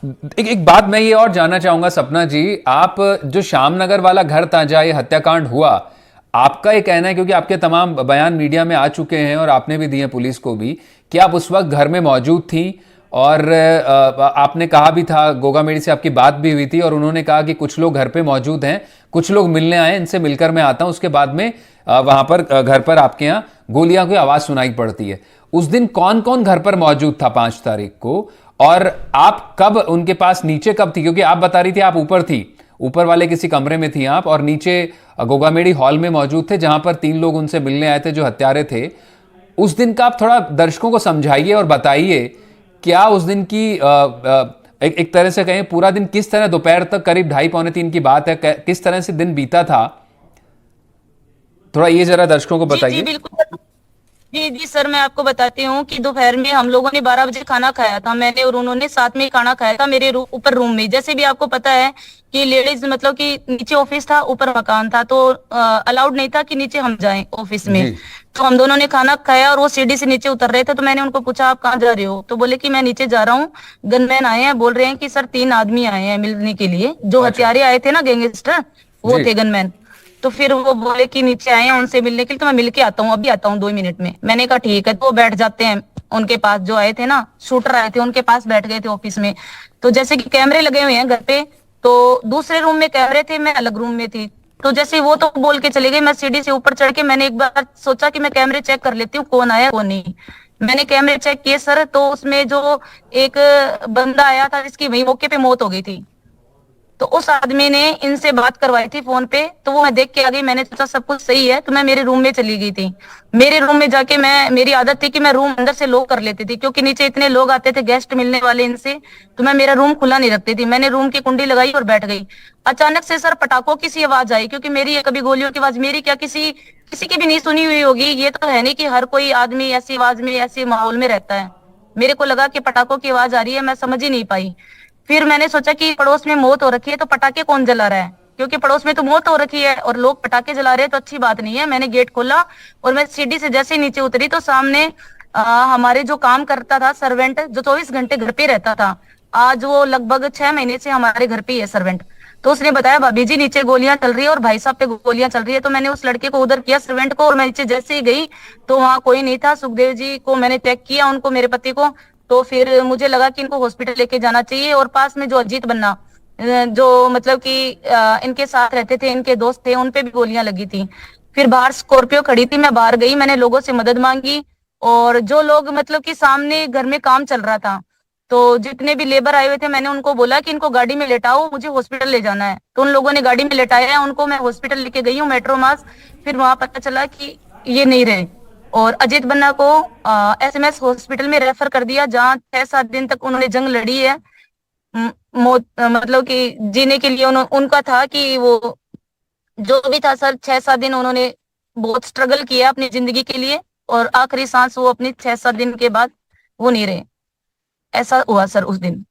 एक बात मैं ये और जानना चाहूंगा सपना जी, आप जो श्यामनगर वाला घर था जहाँ ये हत्याकांड हुआ, आपका ये कहना है, क्योंकि आपके तमाम बयान मीडिया में आ चुके हैं और आपने भी दिए पुलिस को भी, कि आप उस वक्त घर में मौजूद थी और आपने कहा भी था, गोगा मेडी से आपकी बात भी हुई थी और उन्होंने कहा कि कुछ लोग घर पे मौजूद हैं, कुछ लोग मिलने आए, इनसे मिलकर मैं आता हूं। उसके बाद में वहां पर घर पर आपके यहाँ गोलियां की आवाज सुनाई पड़ती है। उस दिन कौन कौन घर पर मौजूद था 5 तारीख को, और आप कब उनके पास नीचे कब थी? क्योंकि आप बता रही थी आप ऊपर थी, ऊपर वाले किसी कमरे में थी आप, और नीचे गोगामेडी हॉल में मौजूद थे जहां पर 3 लोग उनसे मिलने आए थे जो हत्यारे थे। उस दिन का आप थोड़ा दर्शकों को समझाइए और बताइए, क्या उस दिन की एक तरह से कहें पूरा दिन किस तरह, दोपहर तक करीब 2:30-3 की बात है, किस तरह से दिन बीता था, थोड़ा ये जरा दर्शकों को जी जी बताइए। बिल्कुल। जी जी सर, मैं आपको बताती हूँ कि दोपहर में हम लोगों ने 12 बजे खाना खाया था। मैंने और उन्होंने साथ में ही खाना खाया था मेरे ऊपर रूम में। जैसे भी आपको पता है कि लेडीज मतलब कि नीचे ऑफिस था, ऊपर मकान था, तो अलाउड नहीं था कि नीचे हम जाएं ऑफिस में। जी तो हम दोनों ने खाना खाया और वो सीढ़ी से नीचे उतर रहे थे, तो मैंने उनको पूछा आप कहाँ जा रहे हो? तो बोले कि मैं नीचे जा रहा हूँ, गनमैन आए हैं, बोल रहे हैं कि सर 3 आदमी आए हैं मिलने के लिए, जो अच्छा। हत्यारे आए थे ना, गैंगस्टर, वो जी थे गनमैन। तो फिर वो बोले कि नीचे आए हैं उनसे मिलने के लिए, तो मैं मिल के आता हूँ, अभी आता हूँ 2 मिनट में। मैंने कहा ठीक है। तो वो बैठ जाते हैं उनके पास, जो आए थे ना शूटर आए थे, उनके पास बैठ गए थे ऑफिस में। तो जैसे कि कैमरे लगे हुए हैं घर पे, तो दूसरे रूम में कैमरे थे, मैं अलग रूम में थी। तो जैसे वो तो बोल के चले गए, मैं सीढ़ी से ऊपर चढ़ के मैंने एक बार सोचा कि मैं कैमरे चेक कर लेती हूँ कौन आया कौन नहीं। मैंने कैमरे चेक किए सर, तो उसमें जो एक बंदा आया था जिसकी वही मौके पे मौत हो गई थी, तो उस आदमी ने इनसे बात करवाई थी फोन पे। तो वो मैं देख के आ गई, मैंने सोचा सब कुछ सही है, तो मैं मेरे रूम में चली गई थी। मेरे रूम में जाके मैं, मेरी आदत थी कि मैं रूम अंदर से लॉक कर लेती थी, क्योंकि नीचे इतने लोग आते थे गेस्ट मिलने वाले इनसे, तो मैं मेरा रूम खुला नहीं रखती थी। मैंने रूम की कुंडी लगाई और बैठ गई। अचानक से सर पटाखों की सी आवाज आई, क्योंकि मेरी कभी गोलियों की आवाज मेरी क्या किसी किसी की भी नहीं सुनी हुई होगी। ये तो है नहीं कि हर कोई आदमी ऐसी आवाज में ऐसे माहौल में रहता है। मेरे को लगा कि पटाखों की आवाज आ रही है, मैं समझ ही नहीं पाई। फिर मैंने सोचा कि पड़ोस में मौत हो रखी है, तो पटाखे कौन जला रहा है, क्योंकि पड़ोस में तो मौत हो रखी है और लोग पटाखे जला रहे हैं, तो अच्छी बात नहीं है। मैंने गेट खोला और मैं सीढ़ी से जैसे ही नीचे उतरी, तो सामने हमारे जो काम करता था सर्वेंट, जो 24 घंटे घर पे रहता था, आज वो लगभग 6 महीने से हमारे घर पे ही है सर्वेंट। तो उसने बताया भाभी जी नीचे गोलियां चल रही है और भाई साहब पे गोलियां चल रही है। तो मैंने उस लड़के को उधर किया सर्वेंट को, और मैं नीचे जैसे ही गई तो वहां कोई नहीं था। सुखदेव जी को मैंने चेक किया, उनको, मेरे पति को। तो फिर मुझे लगा कि इनको हॉस्पिटल लेके जाना चाहिए। और पास में जो अजीत बन्ना, जो मतलब कि इनके साथ रहते थे, इनके दोस्त थे, उनपे भी गोलियां लगी थी। फिर बाहर स्कॉर्पियो खड़ी थी, मैं बाहर गई, मैंने लोगों से मदद मांगी। और जो लोग मतलब कि सामने घर में काम चल रहा था, तो जितने भी लेबर आए हुए थे, मैंने उनको बोला कि इनको गाड़ी में लेटाओ, मुझे हॉस्पिटल ले जाना है। तो उन लोगों ने गाड़ी में लेटाया है उनको, मैं हॉस्पिटल लेके गई हूँ, मेट्रो मास। फिर वहां पता चला कि ये नहीं रहे। और अजीत बन्ना को एसएमएस हॉस्पिटल में रेफर कर दिया, जहाँ 6-7 दिन तक उन्होंने जंग लड़ी है। मौत मतलब कि जीने के लिए उनका था कि वो जो भी था सर, 6-7 दिन उन्होंने बहुत स्ट्रगल किया अपनी जिंदगी के लिए, और आखिरी सांस वो अपनी 6-7 दिन के बाद वो नहीं रहे। ऐसा हुआ सर उस दिन।